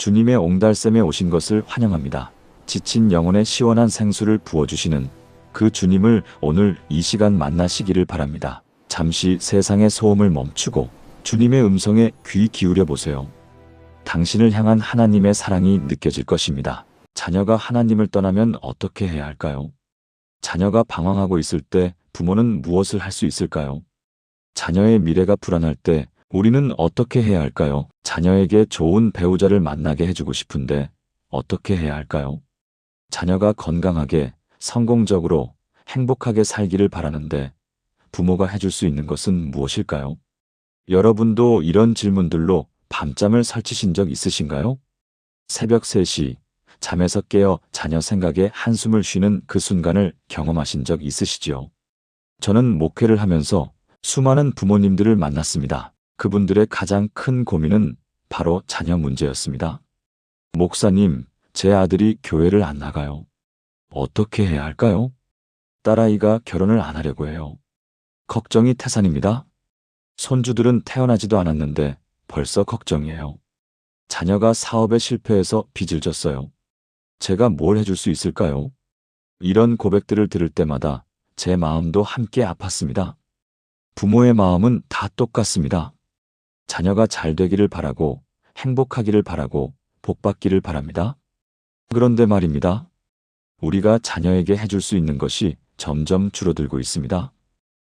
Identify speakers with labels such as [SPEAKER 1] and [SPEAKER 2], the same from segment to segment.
[SPEAKER 1] 주님의 옹달샘에 오신 것을 환영합니다. 지친 영혼에 시원한 생수를 부어주시는 그 주님을 오늘 이 시간 만나시기를 바랍니다. 잠시 세상의 소음을 멈추고 주님의 음성에 귀 기울여 보세요. 당신을 향한 하나님의 사랑이 느껴질 것입니다. 자녀가 하나님을 떠나면 어떻게 해야 할까요? 자녀가 방황하고 있을 때 부모는 무엇을 할 수 있을까요? 자녀의 미래가 불안할 때 우리는 어떻게 해야 할까요? 자녀에게 좋은 배우자를 만나게 해주고 싶은데 어떻게 해야 할까요? 자녀가 건강하게, 성공적으로, 행복하게 살기를 바라는데 부모가 해줄 수 있는 것은 무엇일까요? 여러분도 이런 질문들로 밤잠을 설치신 적 있으신가요? 새벽 3시, 잠에서 깨어 자녀 생각에 한숨을 쉬는 그 순간을 경험하신 적 있으시지요? 저는 목회를 하면서 수많은 부모님들을 만났습니다. 그분들의 가장 큰 고민은 바로 자녀 문제였습니다. 목사님, 제 아들이 교회를 안 나가요. 어떻게 해야 할까요? 딸아이가 결혼을 안 하려고 해요. 걱정이 태산입니다. 손주들은 태어나지도 않았는데 벌써 걱정이에요. 자녀가 사업에 실패해서 빚을 졌어요. 제가 뭘 해줄 수 있을까요? 이런 고백들을 들을 때마다 제 마음도 함께 아팠습니다. 부모의 마음은 다 똑같습니다. 자녀가 잘 되기를 바라고, 행복하기를 바라고, 복받기를 바랍니다. 그런데 말입니다. 우리가 자녀에게 해줄 수 있는 것이 점점 줄어들고 있습니다.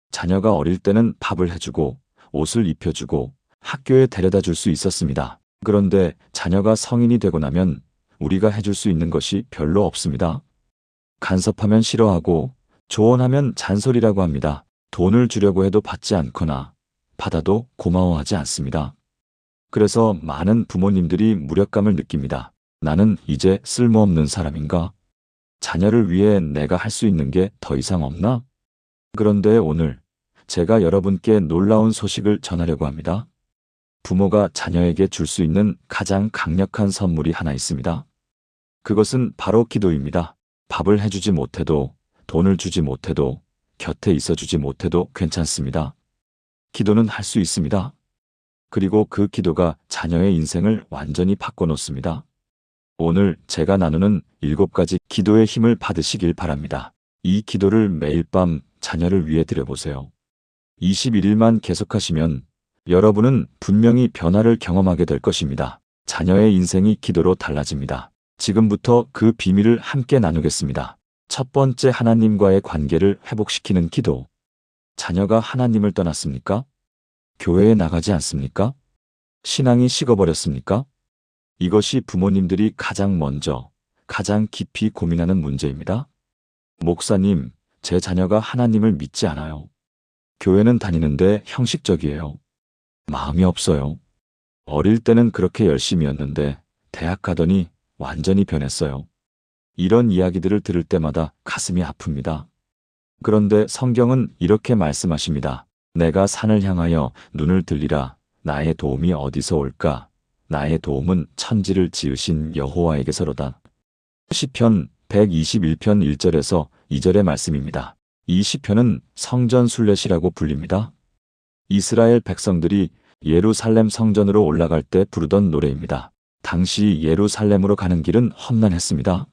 [SPEAKER 1] 자녀가 어릴 때는 밥을 해주고, 옷을 입혀주고, 학교에 데려다 줄 수 있었습니다. 그런데 자녀가 성인이 되고 나면 우리가 해줄 수 있는 것이 별로 없습니다. 간섭하면 싫어하고, 조언하면 잔소리라고 합니다. 돈을 주려고 해도 받지 않거나 받아도 고마워하지 않습니다. 그래서 많은 부모님들이 무력감을 느낍니다. 나는 이제 쓸모없는 사람인가? 자녀를 위해 내가 할 수 있는 게 더 이상 없나? 그런데 오늘 제가 여러분께 놀라운 소식을 전하려고 합니다. 부모가 자녀에게 줄 수 있는 가장 강력한 선물이 하나 있습니다. 그것은 바로 기도입니다. 밥을 해주지 못해도, 돈을 주지 못해도, 곁에 있어주지 못해도 괜찮습니다. 기도는 할 수 있습니다. 그리고 그 기도가 자녀의 인생을 완전히 바꿔놓습니다. 오늘 제가 나누는 7가지 기도의 힘을 받으시길 바랍니다. 이 기도를 매일 밤 자녀를 위해 드려보세요. 21일만 계속하시면 여러분은 분명히 변화를 경험하게 될 것입니다. 자녀의 인생이 기도로 달라집니다. 지금부터 그 비밀을 함께 나누겠습니다. 첫 번째, 하나님과의 관계를 회복시키는 기도. 자녀가 하나님을 떠났습니까? 교회에 나가지 않습니까? 신앙이 식어버렸습니까? 이것이 부모님들이 가장 먼저, 가장 깊이 고민하는 문제입니다. 목사님, 제 자녀가 하나님을 믿지 않아요. 교회는 다니는데 형식적이에요. 마음이 없어요. 어릴 때는 그렇게 열심히였는데 대학 가더니 완전히 변했어요. 이런 이야기들을 들을 때마다 가슴이 아픕니다. 그런데 성경은 이렇게 말씀하십니다. 내가 산을 향하여 눈을 들리라. 나의 도움이 어디서 올까? 나의 도움은 천지를 지으신 여호와에게서로다. 시편 121편 1절에서 2절의 말씀입니다. 이 시편은 성전 순례시라고 불립니다. 이스라엘 백성들이 예루살렘 성전으로 올라갈 때 부르던 노래입니다. 당시 예루살렘으로 가는 길은 험난했습니다.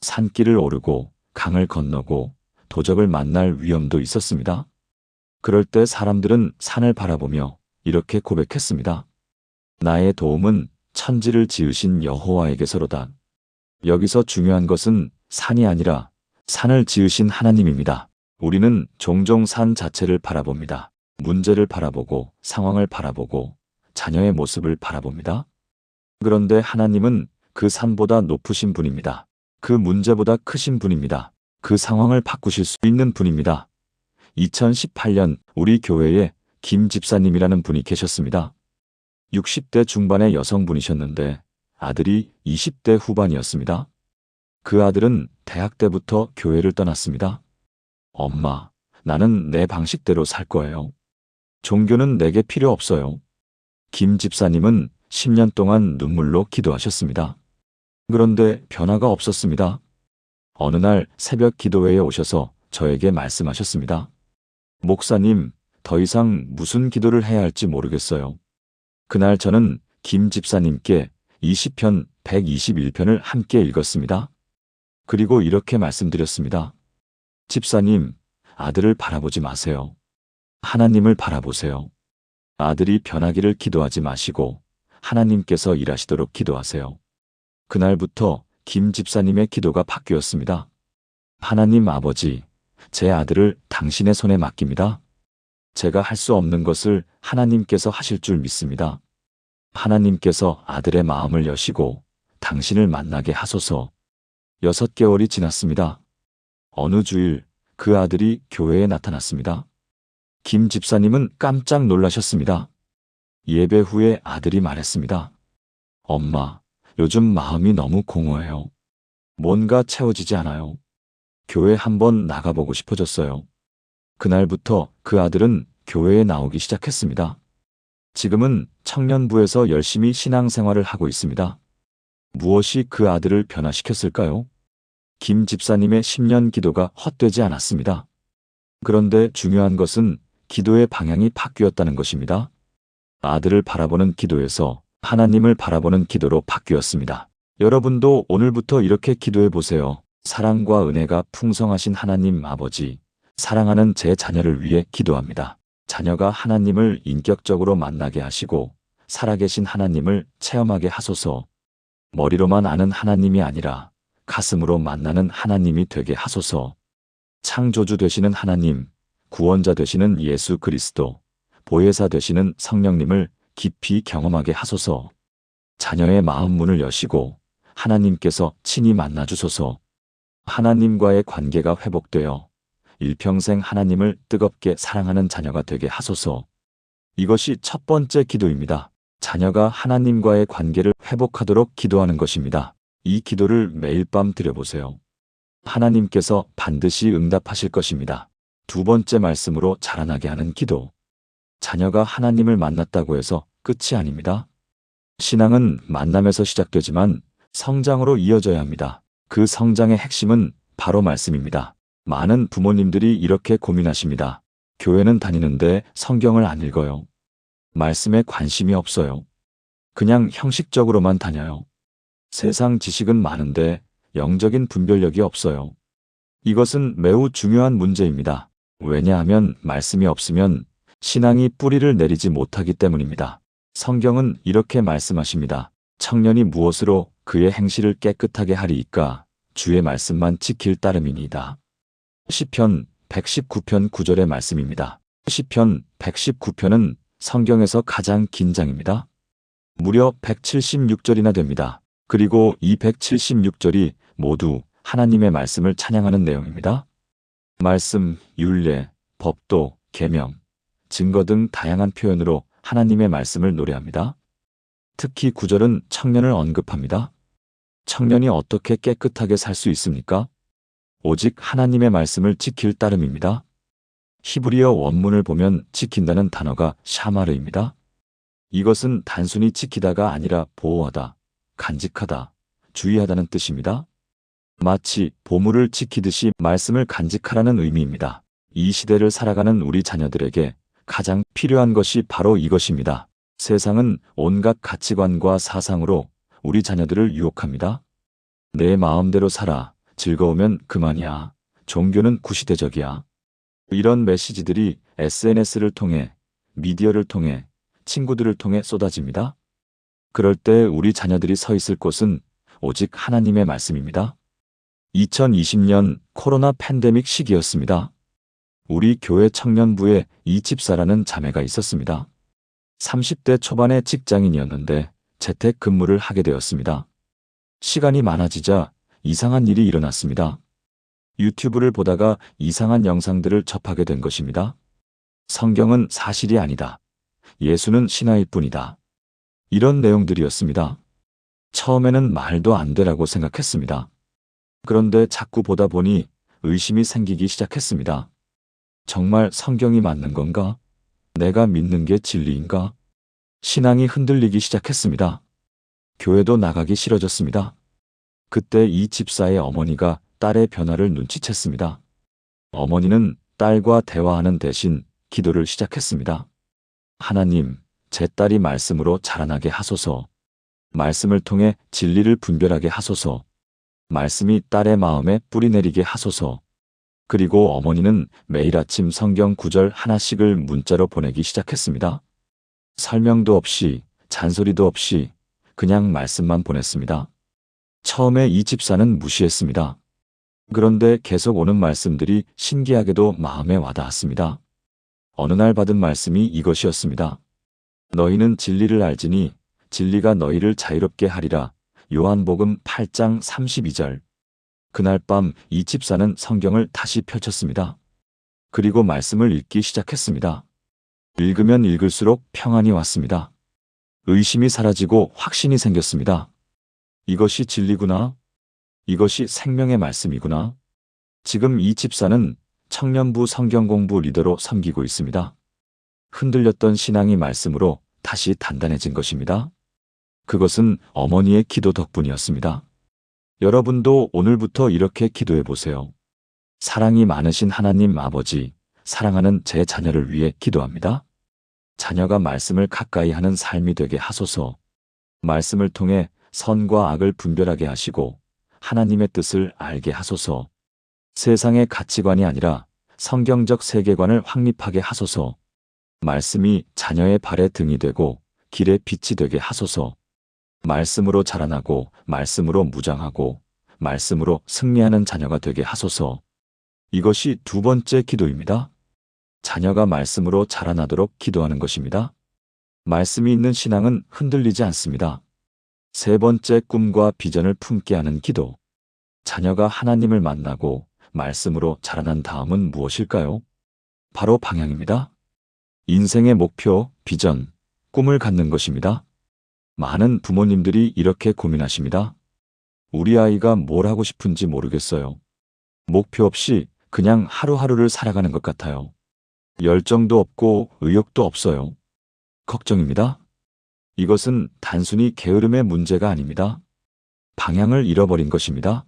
[SPEAKER 1] 산길을 오르고 강을 건너고 도적을 만날 위험도 있었습니다. 그럴 때 사람들은 산을 바라보며 이렇게 고백했습니다. 나의 도움은 천지를 지으신 여호와에게서로다. 여기서 중요한 것은 산이 아니라 산을 지으신 하나님입니다. 우리는 종종 산 자체를 바라봅니다. 문제를 바라보고 상황을 바라보고 자녀의 모습을 바라봅니다. 그런데 하나님은 그 산보다 높으신 분입니다. 그 문제보다 크신 분입니다. 그 상황을 바꾸실 수 있는 분입니다. 2018년 우리 교회에 김 집사님이라는 분이 계셨습니다. 60대 중반의 여성분이셨는데 아들이 20대 후반이었습니다. 그 아들은 대학 때부터 교회를 떠났습니다. 엄마, 나는 내 방식대로 살 거예요. 종교는 내게 필요 없어요. 김 집사님은 10년 동안 눈물로 기도하셨습니다. 그런데 변화가 없었습니다. 어느 날 새벽 기도회에 오셔서 저에게 말씀하셨습니다. 목사님, 더 이상 무슨 기도를 해야 할지 모르겠어요. 그날 저는 김 집사님께 이 시편 121편을 함께 읽었습니다. 그리고 이렇게 말씀드렸습니다. 집사님, 아들을 바라보지 마세요. 하나님을 바라보세요. 아들이 변하기를 기도하지 마시고 하나님께서 일하시도록 기도하세요. 그날부터 김 집사님의 기도가 바뀌었습니다. 하나님 아버지, 제 아들을 당신의 손에 맡깁니다. 제가 할 수 없는 것을 하나님께서 하실 줄 믿습니다. 하나님께서 아들의 마음을 여시고 당신을 만나게 하소서. 6개월이 지났습니다. 어느 주일 그 아들이 교회에 나타났습니다. 김 집사님은 깜짝 놀라셨습니다. 예배 후에 아들이 말했습니다. 엄마, 요즘 마음이 너무 공허해요. 뭔가 채워지지 않아요. 교회 한번 나가보고 싶어졌어요. 그날부터 그 아들은 교회에 나오기 시작했습니다. 지금은 청년부에서 열심히 신앙생활을 하고 있습니다. 무엇이 그 아들을 변화시켰을까요? 김 집사님의 10년 기도가 헛되지 않았습니다. 그런데 중요한 것은 기도의 방향이 바뀌었다는 것입니다. 아들을 바라보는 기도에서 하나님을 바라보는 기도로 바뀌었습니다. 여러분도 오늘부터 이렇게 기도해 보세요. 사랑과 은혜가 풍성하신 하나님 아버지, 사랑하는 제 자녀를 위해 기도합니다. 자녀가 하나님을 인격적으로 만나게 하시고 살아계신 하나님을 체험하게 하소서. 머리로만 아는 하나님이 아니라 가슴으로 만나는 하나님이 되게 하소서. 창조주 되시는 하나님, 구원자 되시는 예수 그리스도, 보혜사 되시는 성령님을 깊이 경험하게 하소서. 자녀의 마음 문을 여시고 하나님께서 친히 만나 주소서. 하나님과의 관계가 회복되어 일평생 하나님을 뜨겁게 사랑하는 자녀가 되게 하소서. 이것이 첫 번째 기도입니다. 자녀가 하나님과의 관계를 회복하도록 기도하는 것입니다. 이 기도를 매일 밤 드려보세요. 하나님께서 반드시 응답하실 것입니다. 두 번째 말씀으로 자라나게 하는 기도. 자녀가 하나님을 만났다고 해서 끝이 아닙니다. 신앙은 만남에서 시작되지만 성장으로 이어져야 합니다. 그 성장의 핵심은 바로 말씀입니다. 많은 부모님들이 이렇게 고민하십니다. 교회는 다니는데 성경을 안 읽어요. 말씀에 관심이 없어요. 그냥 형식적으로만 다녀요. 세상 지식은 많은데 영적인 분별력이 없어요. 이것은 매우 중요한 문제입니다. 왜냐하면 말씀이 없으면 신앙이 뿌리를 내리지 못하기 때문입니다. 성경은 이렇게 말씀하십니다. 청년이 무엇으로 그의 행실을 깨끗하게 하리이까? 주의 말씀만 지킬 따름이니이다. 시편 119편 9절의 말씀입니다. 시편 119편은 성경에서 가장 긴 장입니다. 무려 176절이나 됩니다. 그리고 이 176절이 모두 하나님의 말씀을 찬양하는 내용입니다. 말씀, 율례, 법도, 계명, 증거 등 다양한 표현으로 하나님의 말씀을 노래합니다. 특히 9절은 청년을 언급합니다. 청년이 어떻게 깨끗하게 살 수 있습니까? 오직 하나님의 말씀을 지킬 따름입니다. 히브리어 원문을 보면 지킨다는 단어가 샤마르입니다. 이것은 단순히 지키다가 아니라 보호하다, 간직하다, 주의하다는 뜻입니다. 마치 보물을 지키듯이 말씀을 간직하라는 의미입니다. 이 시대를 살아가는 우리 자녀들에게 가장 필요한 것이 바로 이것입니다. 세상은 온갖 가치관과 사상으로 우리 자녀들을 유혹합니다. 내 마음대로 살아. 즐거우면 그만이야. 종교는 구시대적이야. 이런 메시지들이 SNS를 통해, 미디어를 통해, 친구들을 통해 쏟아집니다. 그럴 때 우리 자녀들이 서 있을 곳은 오직 하나님의 말씀입니다. 2020년 코로나 팬데믹 시기였습니다. 우리 교회 청년부에 이집사라는 자매가 있었습니다. 30대 초반의 직장인이었는데 재택 근무를 하게 되었습니다. 시간이 많아지자 이상한 일이 일어났습니다. 유튜브를 보다가 이상한 영상들을 접하게 된 것입니다. 성경은 사실이 아니다. 예수는 신화일 뿐이다. 이런 내용들이었습니다. 처음에는 말도 안 되라고 생각했습니다. 그런데 자꾸 보다 보니 의심이 생기기 시작했습니다. 정말 성경이 맞는 건가? 내가 믿는 게 진리인가? 신앙이 흔들리기 시작했습니다. 교회도 나가기 싫어졌습니다. 그때 이 집사의 어머니가 딸의 변화를 눈치챘습니다. 어머니는 딸과 대화하는 대신 기도를 시작했습니다. 하나님, 제 딸이 말씀으로 자라나게 하소서. 말씀을 통해 진리를 분별하게 하소서. 말씀이 딸의 마음에 뿌리내리게 하소서. 그리고 어머니는 매일 아침 성경 구절 하나씩을 문자로 보내기 시작했습니다. 설명도 없이, 잔소리도 없이 그냥 말씀만 보냈습니다. 처음에 이 집사는 무시했습니다. 그런데 계속 오는 말씀들이 신기하게도 마음에 와닿았습니다. 어느 날 받은 말씀이 이것이었습니다. 너희는 진리를 알지니 진리가 너희를 자유롭게 하리라. 요한복음 8장 32절. 그날 밤 이 집사는 성경을 다시 펼쳤습니다. 그리고 말씀을 읽기 시작했습니다. 읽으면 읽을수록 평안이 왔습니다. 의심이 사라지고 확신이 생겼습니다. 이것이 진리구나. 이것이 생명의 말씀이구나. 지금 이 집사는 청년부 성경공부 리더로 섬기고 있습니다. 흔들렸던 신앙이 말씀으로 다시 단단해진 것입니다. 그것은 어머니의 기도 덕분이었습니다. 여러분도 오늘부터 이렇게 기도해 보세요. 사랑이 많으신 하나님 아버지, 사랑하는 제 자녀를 위해 기도합니다. 자녀가 말씀을 가까이 하는 삶이 되게 하소서. 말씀을 통해 선과 악을 분별하게 하시고 하나님의 뜻을 알게 하소서. 세상의 가치관이 아니라 성경적 세계관을 확립하게 하소서. 말씀이 자녀의 발의 등이 되고 길의 빛이 되게 하소서. 말씀으로 자라나고 말씀으로 무장하고 말씀으로 승리하는 자녀가 되게 하소서. 이것이 두 번째 기도입니다. 자녀가 말씀으로 자라나도록 기도하는 것입니다. 말씀이 있는 신앙은 흔들리지 않습니다. 세 번째, 꿈과 비전을 품게 하는 기도. 자녀가 하나님을 만나고 말씀으로 자라난 다음은 무엇일까요? 바로 방향입니다. 인생의 목표, 비전, 꿈을 갖는 것입니다. 많은 부모님들이 이렇게 고민하십니다. 우리 아이가 뭘 하고 싶은지 모르겠어요. 목표 없이 그냥 하루하루를 살아가는 것 같아요. 열정도 없고 의욕도 없어요. 걱정입니다. 이것은 단순히 게으름의 문제가 아닙니다. 방향을 잃어버린 것입니다.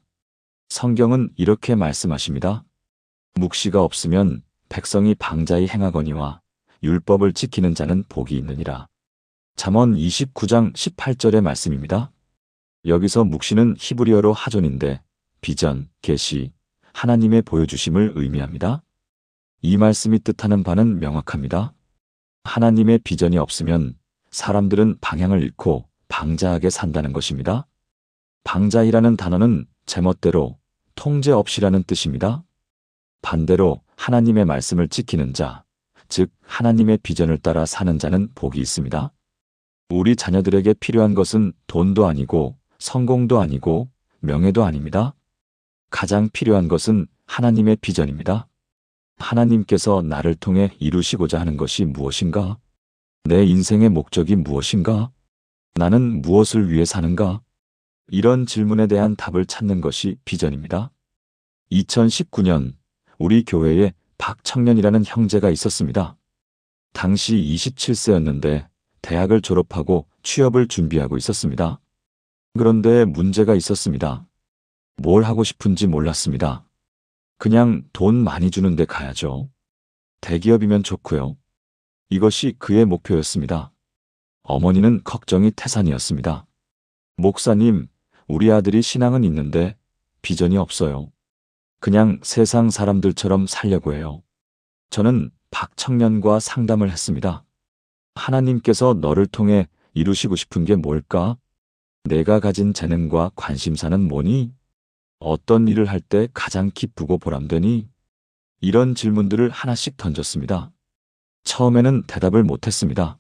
[SPEAKER 1] 성경은 이렇게 말씀하십니다. 묵시가 없으면 백성이 방자히 행하거니와 율법을 지키는 자는 복이 있느니라. 잠언 29장 18절의 말씀입니다. 여기서 묵시는 히브리어로 하존인데 비전, 계시, 하나님의 보여주심을 의미합니다. 이 말씀이 뜻하는 바는 명확합니다. 하나님의 비전이 없으면 사람들은 방향을 잃고 방자하게 산다는 것입니다. 방자이라는 단어는 제멋대로 통제 없이라는 뜻입니다. 반대로 하나님의 말씀을 지키는 자, 즉 하나님의 비전을 따라 사는 자는 복이 있습니다. 우리 자녀들에게 필요한 것은 돈도 아니고 성공도 아니고 명예도 아닙니다. 가장 필요한 것은 하나님의 비전입니다. 하나님께서 나를 통해 이루시고자 하는 것이 무엇인가? 내 인생의 목적이 무엇인가? 나는 무엇을 위해 사는가? 이런 질문에 대한 답을 찾는 것이 비전입니다. 2019년 우리 교회에 박청년이라는 형제가 있었습니다. 당시 27세였는데 대학을 졸업하고 취업을 준비하고 있었습니다. 그런데 문제가 있었습니다. 뭘 하고 싶은지 몰랐습니다. 그냥 돈 많이 주는 데 가야죠. 대기업이면 좋고요. 이것이 그의 목표였습니다. 어머니는 걱정이 태산이었습니다. 목사님, 우리 아들이 신앙은 있는데 비전이 없어요. 그냥 세상 사람들처럼 살려고 해요. 저는 박청년과 상담을 했습니다. 하나님께서 너를 통해 이루시고 싶은 게 뭘까? 내가 가진 재능과 관심사는 뭐니? 어떤 일을 할 때 가장 기쁘고 보람되니? 이런 질문들을 하나씩 던졌습니다. 처음에는 대답을 못했습니다.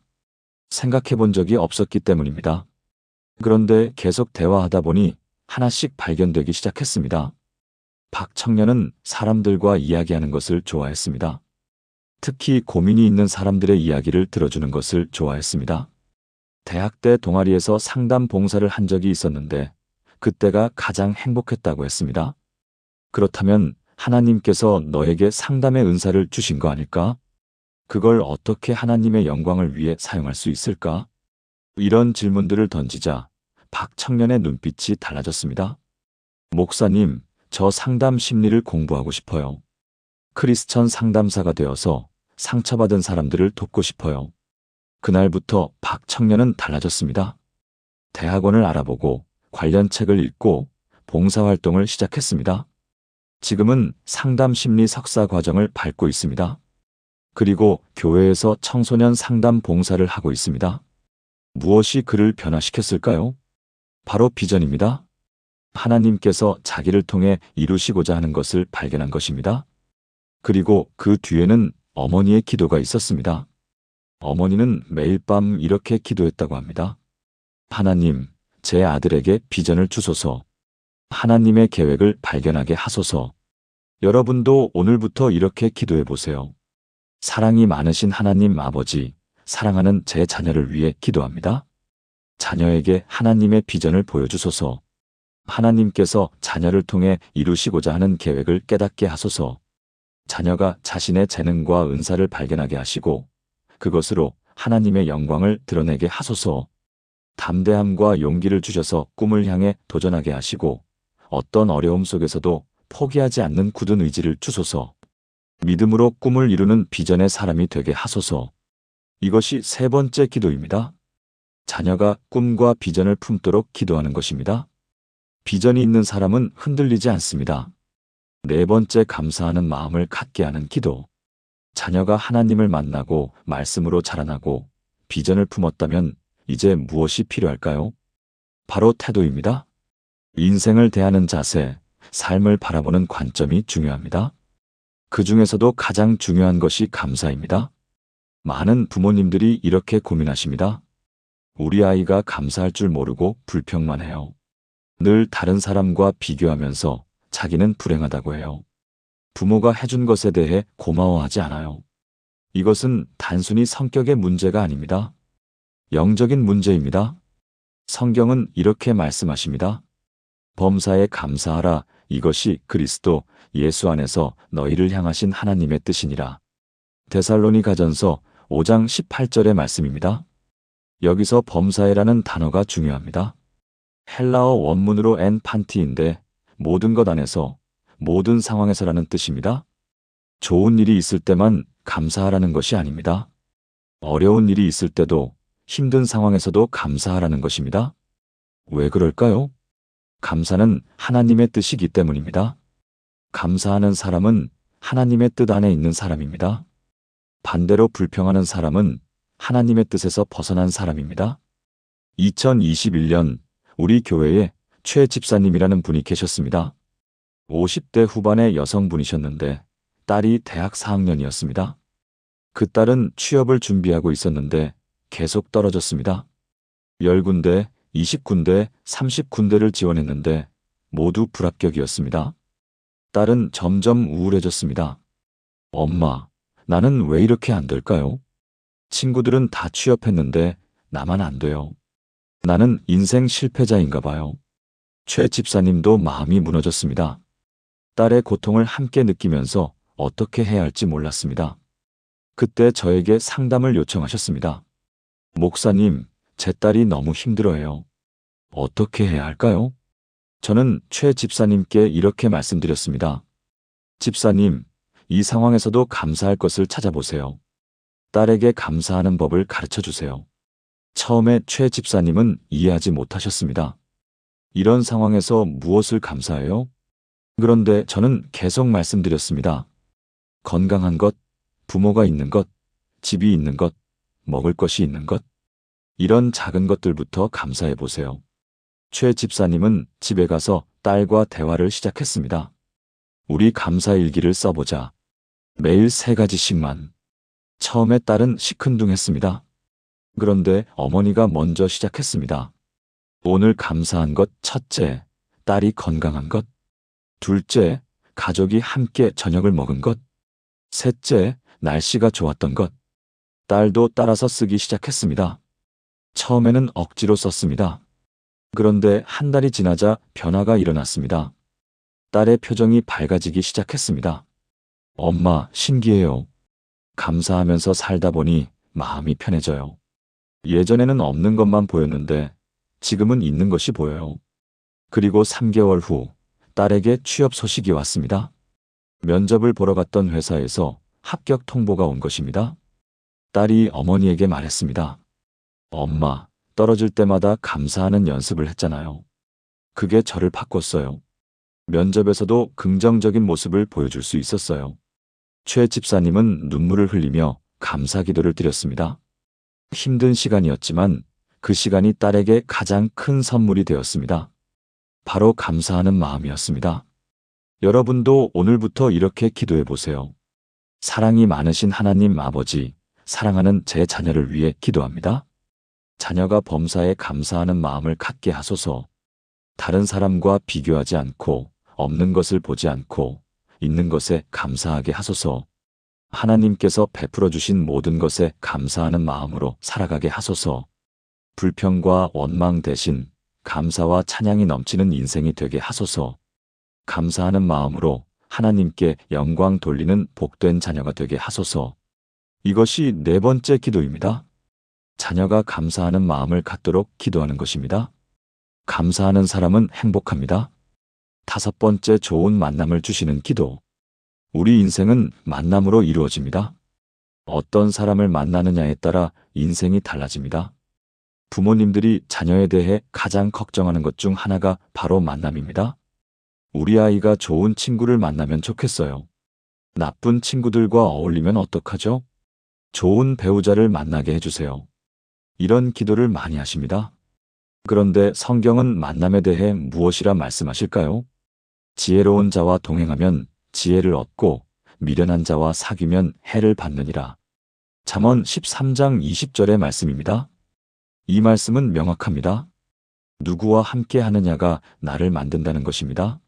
[SPEAKER 1] 생각해 본 적이 없었기 때문입니다. 그런데 계속 대화하다 보니 하나씩 발견되기 시작했습니다. 박청년은 사람들과 이야기하는 것을 좋아했습니다. 특히 고민이 있는 사람들의 이야기를 들어주는 것을 좋아했습니다. 대학 때 동아리에서 상담 봉사를 한 적이 있었는데 그때가 가장 행복했다고 했습니다. 그렇다면 하나님께서 너에게 상담의 은사를 주신 거 아닐까? 그걸 어떻게 하나님의 영광을 위해 사용할 수 있을까? 이런 질문들을 던지자 박청년의 눈빛이 달라졌습니다. 목사님, 저 상담 심리를 공부하고 싶어요. 크리스천 상담사가 되어서 상처받은 사람들을 돕고 싶어요. 그날부터 박청년은 달라졌습니다. 대학원을 알아보고 관련 책을 읽고 봉사활동을 시작했습니다. 지금은 상담 심리 석사 과정을 밟고 있습니다. 그리고 교회에서 청소년 상담 봉사를 하고 있습니다. 무엇이 그를 변화시켰을까요? 바로 비전입니다. 하나님께서 자기를 통해 이루시고자 하는 것을 발견한 것입니다. 그리고 그 뒤에는 어머니의 기도가 있었습니다. 어머니는 매일 밤 이렇게 기도했다고 합니다. 하나님, 제 아들에게 비전을 주소서. 하나님의 계획을 발견하게 하소서. 여러분도 오늘부터 이렇게 기도해 보세요. 사랑이 많으신 하나님 아버지, 사랑하는 제 자녀를 위해 기도합니다. 자녀에게 하나님의 비전을 보여주소서. 하나님께서 자녀를 통해 이루시고자 하는 계획을 깨닫게 하소서. 자녀가 자신의 재능과 은사를 발견하게 하시고 그것으로 하나님의 영광을 드러내게 하소서. 담대함과 용기를 주셔서 꿈을 향해 도전하게 하시고 어떤 어려움 속에서도 포기하지 않는 굳은 의지를 주소서. 믿음으로 꿈을 이루는 비전의 사람이 되게 하소서. 이것이 세 번째 기도입니다. 자녀가 꿈과 비전을 품도록 기도하는 것입니다. 비전이 있는 사람은 흔들리지 않습니다. 네 번째, 감사하는 마음을 갖게 하는 기도. 자녀가 하나님을 만나고 말씀으로 자라나고 비전을 품었다면 이제 무엇이 필요할까요? 바로 태도입니다. 인생을 대하는 자세, 삶을 바라보는 관점이 중요합니다. 그 중에서도 가장 중요한 것이 감사입니다. 많은 부모님들이 이렇게 고민하십니다. 우리 아이가 감사할 줄 모르고 불평만 해요. 늘 다른 사람과 비교하면서 자기는 불행하다고 해요. 부모가 해준 것에 대해 고마워하지 않아요. 이것은 단순히 성격의 문제가 아닙니다. 영적인 문제입니다. 성경은 이렇게 말씀하십니다. 범사에 감사하라. 이것이 그리스도 예수 안에서 너희를 향하신 하나님의 뜻이니라. 데살로니가전서 5장 18절의 말씀입니다. 여기서 범사에라는 단어가 중요합니다. 헬라어 원문으로 엔 판티인데 모든 것 안에서, 모든 상황에서라는 뜻입니다. 좋은 일이 있을 때만 감사하라는 것이 아닙니다. 어려운 일이 있을 때도, 힘든 상황에서도 감사하라는 것입니다. 왜 그럴까요? 감사는 하나님의 뜻이기 때문입니다. 감사하는 사람은 하나님의 뜻 안에 있는 사람입니다. 반대로 불평하는 사람은 하나님의 뜻에서 벗어난 사람입니다. 2021년 우리 교회에 최 집사님이라는 분이 계셨습니다. 50대 후반의 여성분이셨는데 딸이 대학 4학년이었습니다. 그 딸은 취업을 준비하고 있었는데 계속 떨어졌습니다. 10군데, 20군데, 30군데를 지원했는데 모두 불합격이었습니다. 딸은 점점 우울해졌습니다. 엄마, 나는 왜 이렇게 안 될까요? 친구들은 다 취업했는데 나만 안 돼요. 나는 인생 실패자인가 봐요. 최 집사님도 마음이 무너졌습니다. 딸의 고통을 함께 느끼면서 어떻게 해야 할지 몰랐습니다. 그때 저에게 상담을 요청하셨습니다. 목사님, 제 딸이 너무 힘들어해요. 어떻게 해야 할까요? 저는 최 집사님께 이렇게 말씀드렸습니다. 집사님, 이 상황에서도 감사할 것을 찾아보세요. 딸에게 감사하는 법을 가르쳐 주세요. 처음에 최 집사님은 이해하지 못하셨습니다. 이런 상황에서 무엇을 감사해요? 그런데 저는 계속 말씀드렸습니다. 건강한 것, 부모가 있는 것, 집이 있는 것, 먹을 것이 있는 것. 이런 작은 것들부터 감사해 보세요. 최 집사님은 집에 가서 딸과 대화를 시작했습니다. 우리 감사일기를 써보자. 매일 3가지씩만. 처음에 딸은 시큰둥했습니다. 그런데 어머니가 먼저 시작했습니다. 오늘 감사한 것 첫째, 딸이 건강한 것. 둘째, 가족이 함께 저녁을 먹은 것. 셋째, 날씨가 좋았던 것. 딸도 따라서 쓰기 시작했습니다. 처음에는 억지로 썼습니다. 그런데 한 달이 지나자 변화가 일어났습니다. 딸의 표정이 밝아지기 시작했습니다. 엄마, 신기해요. 감사하면서 살다 보니 마음이 편해져요. 예전에는 없는 것만 보였는데 지금은 있는 것이 보여요. 그리고 3개월 후 딸에게 취업 소식이 왔습니다. 면접을 보러 갔던 회사에서 합격 통보가 온 것입니다. 딸이 어머니에게 말했습니다. 엄마, 떨어질 때마다 감사하는 연습을 했잖아요. 그게 저를 바꿨어요. 면접에서도 긍정적인 모습을 보여줄 수 있었어요. 최 집사님은 눈물을 흘리며 감사 기도를 드렸습니다. 힘든 시간이었지만 그 시간이 딸에게 가장 큰 선물이 되었습니다. 바로 감사하는 마음이었습니다. 여러분도 오늘부터 이렇게 기도해 보세요. 사랑이 많으신 하나님 아버지, 사랑하는 제 자녀를 위해 기도합니다. 자녀가 범사에 감사하는 마음을 갖게 하소서. 다른 사람과 비교하지 않고, 없는 것을 보지 않고, 있는 것에 감사하게 하소서. 하나님께서 베풀어 주신 모든 것에 감사하는 마음으로 살아가게 하소서. 불평과 원망 대신 감사와 찬양이 넘치는 인생이 되게 하소서. 감사하는 마음으로 하나님께 영광 돌리는 복된 자녀가 되게 하소서. 이것이 네 번째 기도입니다. 자녀가 감사하는 마음을 갖도록 기도하는 것입니다. 감사하는 사람은 행복합니다. 다섯 번째, 좋은 만남을 주시는 기도. 우리 인생은 만남으로 이루어집니다. 어떤 사람을 만나느냐에 따라 인생이 달라집니다. 부모님들이 자녀에 대해 가장 걱정하는 것 중 하나가 바로 만남입니다. 우리 아이가 좋은 친구를 만나면 좋겠어요. 나쁜 친구들과 어울리면 어떡하죠? 좋은 배우자를 만나게 해주세요. 이런 기도를 많이 하십니다. 그런데 성경은 만남에 대해 무엇이라 말씀하실까요? 지혜로운 자와 동행하면 지혜를 얻고 미련한 자와 사귀면 해를 받느니라. 잠언 13장 20절의 말씀입니다. 이 말씀은 명확합니다. 누구와 함께 하느냐가 나를 만든다는 것입니다.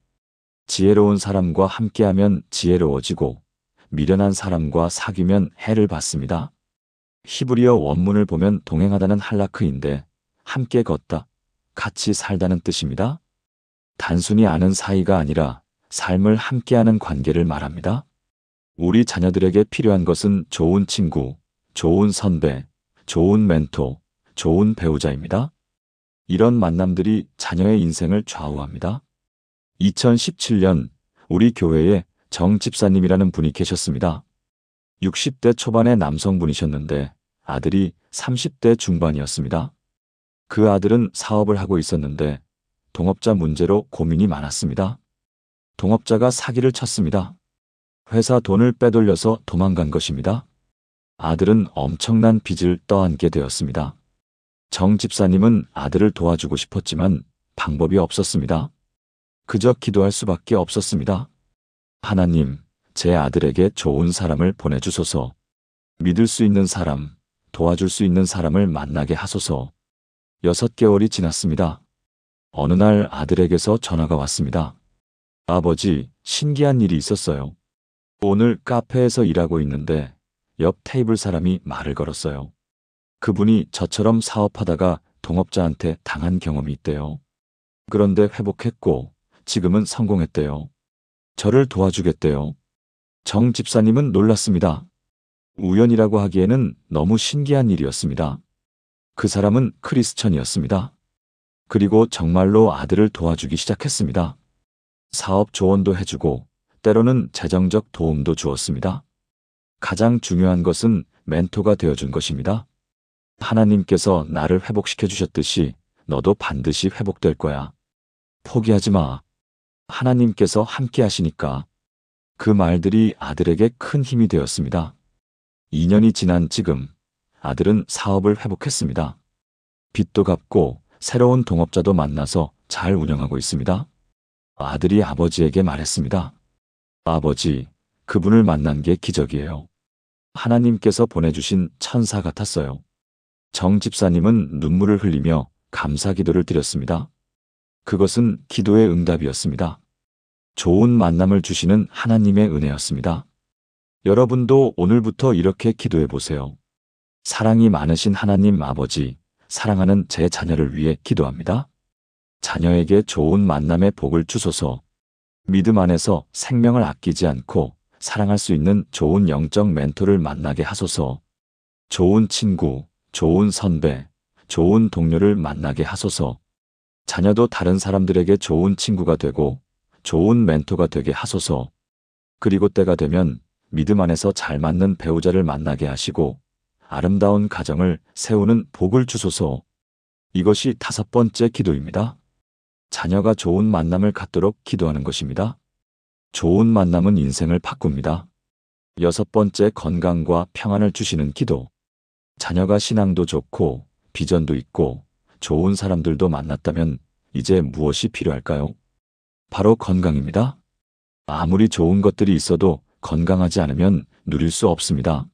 [SPEAKER 1] 지혜로운 사람과 함께하면 지혜로워지고 미련한 사람과 사귀면 해를 받습니다. 히브리어 원문을 보면 동행하다는 할라크인데 함께 걷다, 같이 살다는 뜻입니다. 단순히 아는 사이가 아니라 삶을 함께하는 관계를 말합니다. 우리 자녀들에게 필요한 것은 좋은 친구, 좋은 선배, 좋은 멘토, 좋은 배우자입니다. 이런 만남들이 자녀의 인생을 좌우합니다. 2017년 우리 교회에 정 집사님이라는 분이 계셨습니다. 60대 초반의 남성분이셨는데 아들이 30대 중반이었습니다. 그 아들은 사업을 하고 있었는데 동업자 문제로 고민이 많았습니다. 동업자가 사기를 쳤습니다. 회사 돈을 빼돌려서 도망간 것입니다. 아들은 엄청난 빚을 떠안게 되었습니다. 정 집사님은 아들을 도와주고 싶었지만 방법이 없었습니다. 그저 기도할 수밖에 없었습니다. 하나님, 제 아들에게 좋은 사람을 보내주소서. 믿을 수 있는 사람, 도와줄 수 있는 사람을 만나게 하소서. 6개월이 지났습니다. 어느 날 아들에게서 전화가 왔습니다. 아버지, 신기한 일이 있었어요. 오늘 카페에서 일하고 있는데 옆 테이블 사람이 말을 걸었어요. 그분이 저처럼 사업하다가 동업자한테 당한 경험이 있대요. 그런데 회복했고 지금은 성공했대요. 저를 도와주겠대요. 정 집사님은 놀랐습니다. 우연이라고 하기에는 너무 신기한 일이었습니다. 그 사람은 크리스천이었습니다. 그리고 정말로 아들을 도와주기 시작했습니다. 사업 조언도 해주고 때로는 재정적 도움도 주었습니다. 가장 중요한 것은 멘토가 되어준 것입니다. 하나님께서 나를 회복시켜 주셨듯이 너도 반드시 회복될 거야. 포기하지 마. 하나님께서 함께 하시니까. 그 말들이 아들에게 큰 힘이 되었습니다. 2년이 지난 지금 아들은 사업을 회복했습니다. 빚도 갚고 새로운 동업자도 만나서 잘 운영하고 있습니다. 아들이 아버지에게 말했습니다. 아버지, 그분을 만난 게 기적이에요. 하나님께서 보내주신 천사 같았어요. 정 집사님은 눈물을 흘리며 감사 기도를 드렸습니다. 그것은 기도의 응답이었습니다. 좋은 만남을 주시는 하나님의 은혜였습니다. 여러분도 오늘부터 이렇게 기도해 보세요. 사랑이 많으신 하나님 아버지, 사랑하는 제 자녀를 위해 기도합니다. 자녀에게 좋은 만남의 복을 주소서. 믿음 안에서 생명을 아끼지 않고 사랑할 수 있는 좋은 영적 멘토를 만나게 하소서. 좋은 친구, 좋은 선배, 좋은 동료를 만나게 하소서. 자녀도 다른 사람들에게 좋은 친구가 되고 좋은 멘토가 되게 하소서. 그리고 때가 되면 믿음 안에서 잘 맞는 배우자를 만나게 하시고 아름다운 가정을 세우는 복을 주소서. 이것이 다섯 번째 기도입니다. 자녀가 좋은 만남을 갖도록 기도하는 것입니다. 좋은 만남은 인생을 바꿉니다. 여섯 번째, 건강과 평안을 주시는 기도. 자녀가 신앙도 좋고 비전도 있고 좋은 사람들도 만났다면 이제 무엇이 필요할까요? 바로 건강입니다. 아무리 좋은 것들이 있어도 건강하지 않으면 누릴 수 없습니다.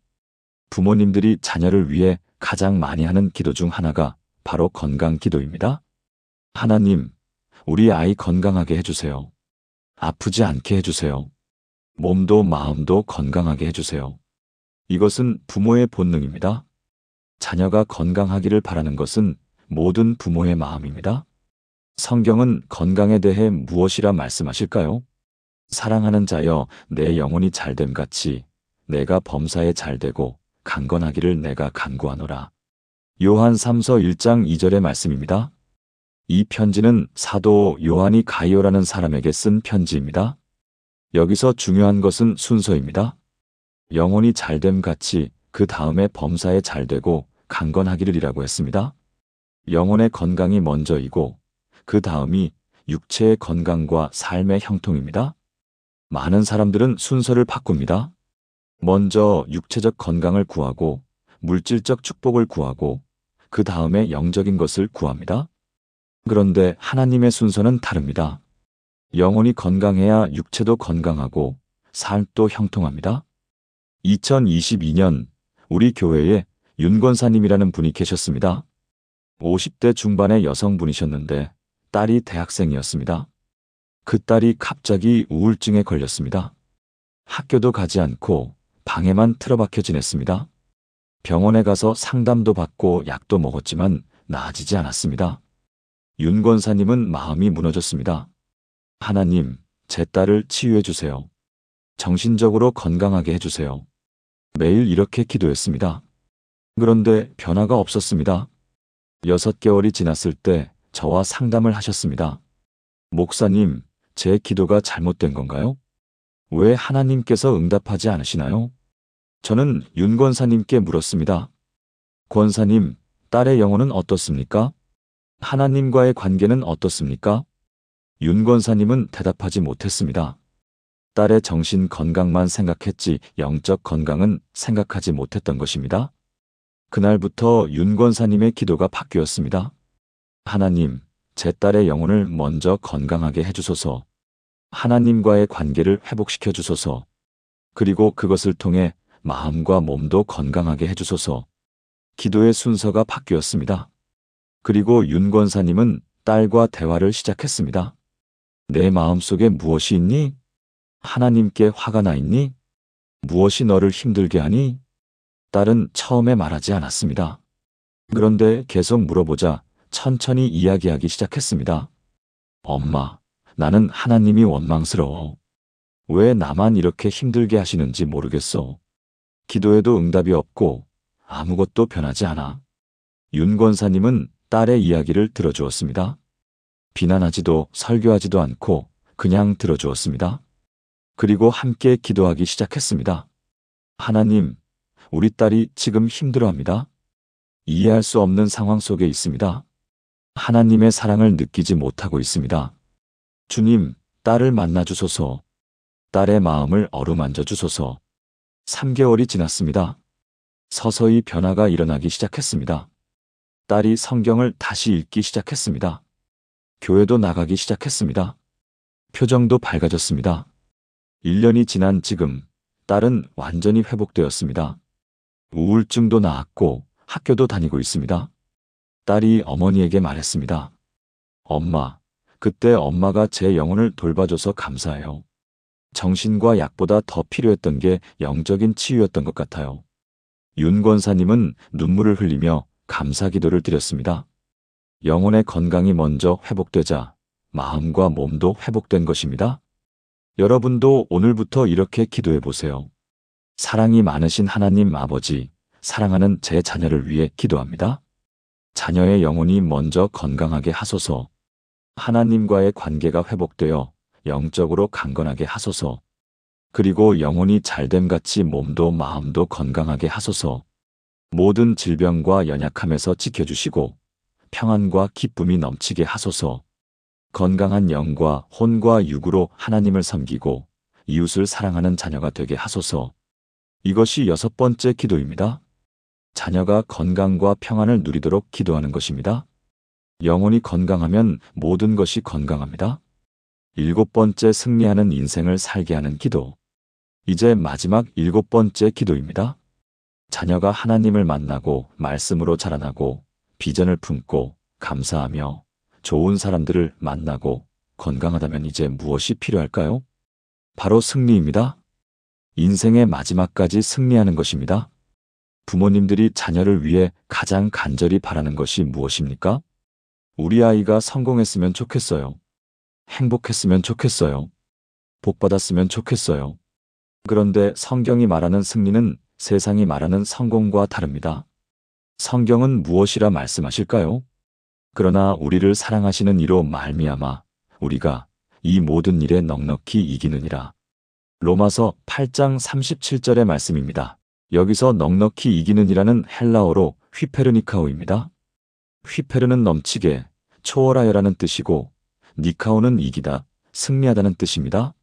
[SPEAKER 1] 부모님들이 자녀를 위해 가장 많이 하는 기도 중 하나가 바로 건강 기도입니다. 하나님, 우리 아이 건강하게 해주세요. 아프지 않게 해주세요. 몸도 마음도 건강하게 해주세요. 이것은 부모의 본능입니다. 자녀가 건강하기를 바라는 것은 모든 부모의 마음입니다. 성경은 건강에 대해 무엇이라 말씀하실까요? 사랑하는 자여, 내 영혼이 잘됨 같이 내가 범사에 잘되고 강건하기를 내가 간구하노라. 요한 3서 1장 2절의 말씀입니다. 이 편지는 사도 요한이 가이오라는 사람에게 쓴 편지입니다. 여기서 중요한 것은 순서입니다. 영혼이 잘됨 같이 그 다음에 범사에 잘되고 강건하기를이라고 했습니다. 영혼의 건강이 먼저이고 그 다음이 육체의 건강과 삶의 형통입니다. 많은 사람들은 순서를 바꿉니다. 먼저 육체적 건강을 구하고 물질적 축복을 구하고 그 다음에 영적인 것을 구합니다. 그런데 하나님의 순서는 다릅니다. 영혼이 건강해야 육체도 건강하고 삶도 형통합니다. 2022년 우리 교회에 윤 권사님이라는 분이 계셨습니다. 50대 중반의 여성분이셨는데 딸이 대학생이었습니다. 그 딸이 갑자기 우울증에 걸렸습니다. 학교도 가지 않고 방에만 틀어박혀 지냈습니다. 병원에 가서 상담도 받고 약도 먹었지만 나아지지 않았습니다. 윤 권사님은 마음이 무너졌습니다. 하나님, 제 딸을 치유해 주세요. 정신적으로 건강하게 해주세요. 매일 이렇게 기도했습니다. 그런데 변화가 없었습니다. 6개월이 지났을 때 저와 상담을 하셨습니다. 목사님, 제 기도가 잘못된 건가요? 왜 하나님께서 응답하지 않으시나요? 저는 윤 권사님께 물었습니다. 권사님, 딸의 영혼은 어떻습니까? 하나님과의 관계는 어떻습니까? 윤 권사님은 대답하지 못했습니다. 딸의 정신 건강만 생각했지 영적 건강은 생각하지 못했던 것입니다. 그날부터 윤 권사님의 기도가 바뀌었습니다. 하나님, 제 딸의 영혼을 먼저 건강하게 해주소서. 하나님과의 관계를 회복시켜 주소서. 그리고 그것을 통해 마음과 몸도 건강하게 해주소서. 기도의 순서가 바뀌었습니다. 그리고 윤 권사님은 딸과 대화를 시작했습니다. 내 마음속에 무엇이 있니? 하나님께 화가 나 있니? 무엇이 너를 힘들게 하니? 딸은 처음에 말하지 않았습니다. 그런데 계속 물어보자 천천히 이야기하기 시작했습니다. 엄마, 나는 하나님이 원망스러워. 왜 나만 이렇게 힘들게 하시는지 모르겠어. 기도해도 응답이 없고 아무것도 변하지 않아. 윤 권사님은 딸의 이야기를 들어주었습니다. 비난하지도 설교하지도 않고 그냥 들어주었습니다. 그리고 함께 기도하기 시작했습니다. 하나님, 우리 딸이 지금 힘들어합니다. 이해할 수 없는 상황 속에 있습니다. 하나님의 사랑을 느끼지 못하고 있습니다. 주님, 딸을 만나주소서. 딸의 마음을 어루만져 주소서. 3개월이 지났습니다. 서서히 변화가 일어나기 시작했습니다. 딸이 성경을 다시 읽기 시작했습니다. 교회도 나가기 시작했습니다. 표정도 밝아졌습니다. 1년이 지난 지금 딸은 완전히 회복되었습니다. 우울증도 나았고 학교도 다니고 있습니다. 딸이 어머니에게 말했습니다. 엄마, 그때 엄마가 제 영혼을 돌봐줘서 감사해요. 정신과 약보다 더 필요했던 게 영적인 치유였던 것 같아요. 윤 권사님은 눈물을 흘리며 감사 기도를 드렸습니다. 영혼의 건강이 먼저 회복되자 마음과 몸도 회복된 것입니다. 여러분도 오늘부터 이렇게 기도해 보세요. 사랑이 많으신 하나님 아버지, 사랑하는 제 자녀를 위해 기도합니다. 자녀의 영혼이 먼저 건강하게 하소서. 하나님과의 관계가 회복되어 영적으로 강건하게 하소서. 그리고 영혼이 잘됨같이 몸도 마음도 건강하게 하소서. 모든 질병과 연약함에서 지켜주시고 평안과 기쁨이 넘치게 하소서. 건강한 영과 혼과 육으로 하나님을 섬기고 이웃을 사랑하는 자녀가 되게 하소서. 이것이 6번째 기도입니다. 자녀가 건강과 평안을 누리도록 기도하는 것입니다. 영혼이 건강하면 모든 것이 건강합니다. 7번째, 승리하는 인생을 살게 하는 기도. 이제 마지막 7번째 기도입니다. 자녀가 하나님을 만나고 말씀으로 자라나고 비전을 품고 감사하며 좋은 사람들을 만나고 건강하다면 이제 무엇이 필요할까요? 바로 승리입니다. 인생의 마지막까지 승리하는 것입니다. 부모님들이 자녀를 위해 가장 간절히 바라는 것이 무엇입니까? 우리 아이가 성공했으면 좋겠어요. 행복했으면 좋겠어요. 복받았으면 좋겠어요. 그런데 성경이 말하는 승리는 세상이 말하는 성공과 다릅니다. 성경은 무엇이라 말씀하실까요? 그러나 우리를 사랑하시는 이로 말미암아 우리가 이 모든 일에 넉넉히 이기느니라. 로마서 8장 37절의 말씀입니다. 여기서 넉넉히 이기느니라는 헬라어로 휘페르니카오입니다. 휘페르는 넘치게, 초월하여라는 뜻이고 니카오는 이기다, 승리하다는 뜻입니다.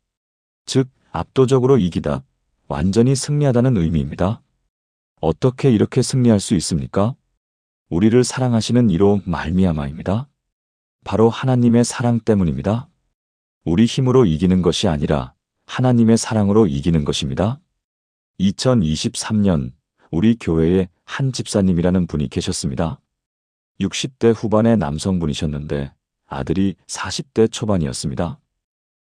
[SPEAKER 1] 즉 압도적으로 이기다, 완전히 승리하다는 의미입니다. 어떻게 이렇게 승리할 수 있습니까? 우리를 사랑하시는 이로 말미암아입니다. 바로 하나님의 사랑 때문입니다. 우리 힘으로 이기는 것이 아니라 하나님의 사랑으로 이기는 것입니다. 2023년 우리 교회에 한 집사님이라는 분이 계셨습니다. 60대 후반의 남성분이셨는데 아들이 40대 초반이었습니다.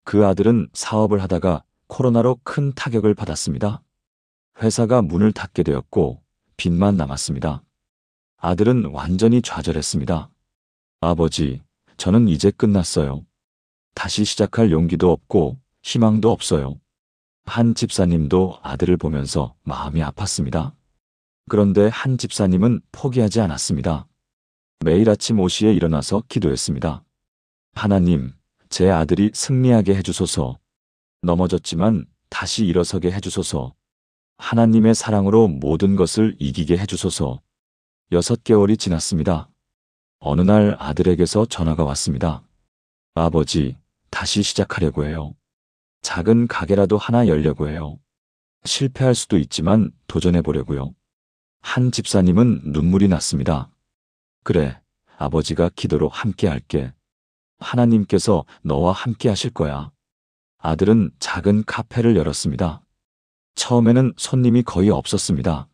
[SPEAKER 1] 그 아들은 사업을 하다가 코로나로 큰 타격을 받았습니다. 회사가 문을 닫게 되었고 빚만 남았습니다. 아들은 완전히 좌절했습니다. 아버지, 저는 이제 끝났어요. 다시 시작할 용기도 없고 희망도 없어요. 한 집사님도 아들을 보면서 마음이 아팠습니다. 그런데 한 집사님은 포기하지 않았습니다. 매일 아침 5시에 일어나서 기도했습니다. 하나님, 제 아들이 승리하게 해주소서. 넘어졌지만 다시 일어서게 해주소서. 하나님의 사랑으로 모든 것을 이기게 해주소서. 6개월이 지났습니다. 어느 날 아들에게서 전화가 왔습니다. 아버지, 다시 시작하려고 해요. 작은 가게라도 하나 열려고 해요. 실패할 수도 있지만 도전해 보려고요. 한 집사님은 눈물이 났습니다. 그래, 아버지가 기도로 함께 할게. 하나님께서 너와 함께 하실 거야. 아들은 작은 카페를 열었습니다. 처음에는 손님이 거의 없었습니다.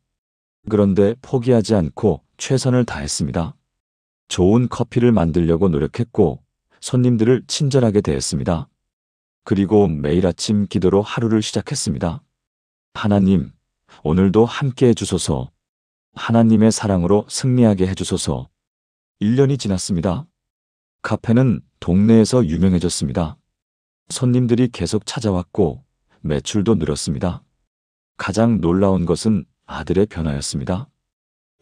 [SPEAKER 1] 그런데 포기하지 않고 최선을 다했습니다. 좋은 커피를 만들려고 노력했고 손님들을 친절하게 대했습니다. 그리고 매일 아침 기도로 하루를 시작했습니다. 하나님, 오늘도 함께 해주소서. 하나님의 사랑으로 승리하게 해주소서. 1년이 지났습니다. 카페는 동네에서 유명해졌습니다. 손님들이 계속 찾아왔고 매출도 늘었습니다. 가장 놀라운 것은 아들의 변화였습니다.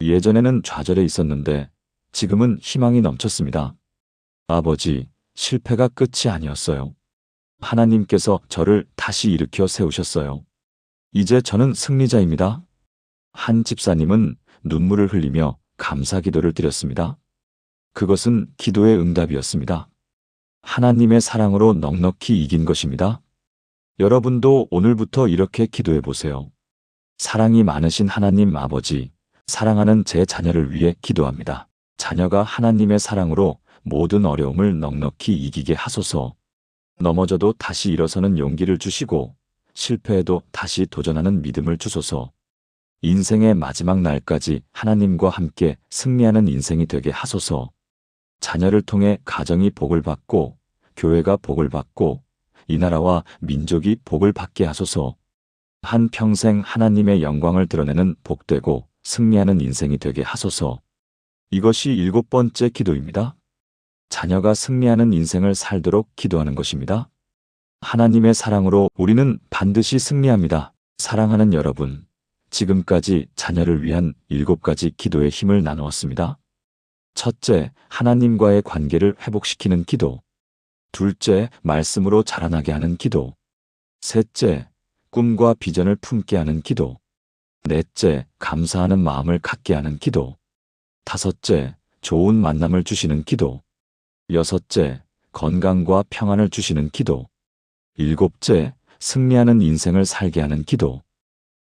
[SPEAKER 1] 예전에는 좌절해 있었는데 지금은 희망이 넘쳤습니다. 아버지, 실패가 끝이 아니었어요. 하나님께서 저를 다시 일으켜 세우셨어요. 이제 저는 승리자입니다. 한 집사님은 눈물을 흘리며 감사 기도를 드렸습니다. 그것은 기도의 응답이었습니다. 하나님의 사랑으로 넉넉히 이긴 것입니다. 여러분도 오늘부터 이렇게 기도해 보세요. 사랑이 많으신 하나님 아버지, 사랑하는 제 자녀를 위해 기도합니다. 자녀가 하나님의 사랑으로 모든 어려움을 넉넉히 이기게 하소서. 넘어져도 다시 일어서는 용기를 주시고 실패해도 다시 도전하는 믿음을 주소서. 인생의 마지막 날까지 하나님과 함께 승리하는 인생이 되게 하소서. 자녀를 통해 가정이 복을 받고 교회가 복을 받고 이 나라와 민족이 복을 받게 하소서. 한평생 하나님의 영광을 드러내는 복되고 승리하는 인생이 되게 하소서. 이것이 7번째 기도입니다. 자녀가 승리하는 인생을 살도록 기도하는 것입니다. 하나님의 사랑으로 우리는 반드시 승리합니다. 사랑하는 여러분, 지금까지 자녀를 위한 7가지 기도의 힘을 나누었습니다. 첫째, 하나님과의 관계를 회복시키는 기도. 둘째, 말씀으로 자라나게 하는 기도. 셋째, 꿈과 비전을 품게 하는 기도. 넷째, 감사하는 마음을 갖게 하는 기도. 다섯째, 좋은 만남을 주시는 기도. 여섯째, 건강과 평안을 주시는 기도. 일곱째, 승리하는 인생을 살게 하는 기도.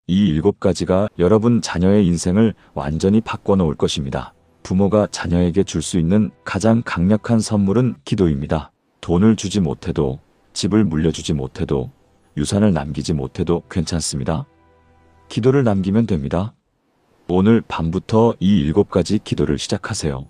[SPEAKER 1] 이 7가지가 여러분 자녀의 인생을 완전히 바꿔놓을 것입니다. 부모가 자녀에게 줄 수 있는 가장 강력한 선물은 기도입니다. 돈을 주지 못해도, 집을 물려주지 못해도, 유산을 남기지 못해도 괜찮습니다. 기도를 남기면 됩니다. 오늘 밤부터 이 7가지 기도를 시작하세요.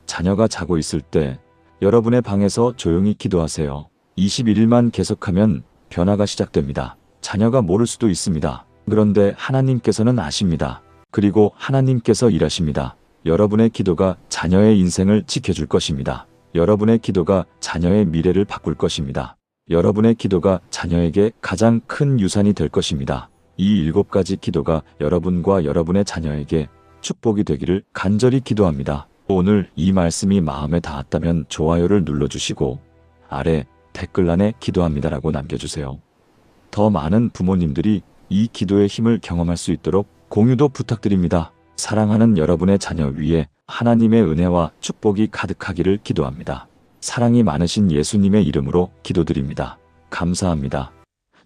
[SPEAKER 1] 자녀가 자고 있을 때 여러분의 방에서 조용히 기도하세요. 21일만 계속하면 변화가 시작됩니다. 자녀가 모를 수도 있습니다. 그런데 하나님께서는 아십니다. 그리고 하나님께서 일하십니다. 여러분의 기도가 자녀의 인생을 지켜줄 것입니다. 여러분의 기도가 자녀의 미래를 바꿀 것입니다. 여러분의 기도가 자녀에게 가장 큰 유산이 될 것입니다. 이 7가지 기도가 여러분과 여러분의 자녀에게 축복이 되기를 간절히 기도합니다. 오늘 이 말씀이 마음에 닿았다면 좋아요를 눌러주시고 아래 댓글란에 기도합니다라고 남겨주세요. 더 많은 부모님들이 이 기도의 힘을 경험할 수 있도록 공유도 부탁드립니다. 사랑하는 여러분의 자녀 위에 하나님의 은혜와 축복이 가득하기를 기도합니다. 사랑이 많으신 예수님의 이름으로 기도드립니다. 감사합니다.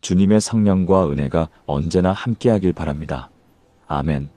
[SPEAKER 1] 주님의 성령과 은혜가 언제나 함께하길 바랍니다. 아멘.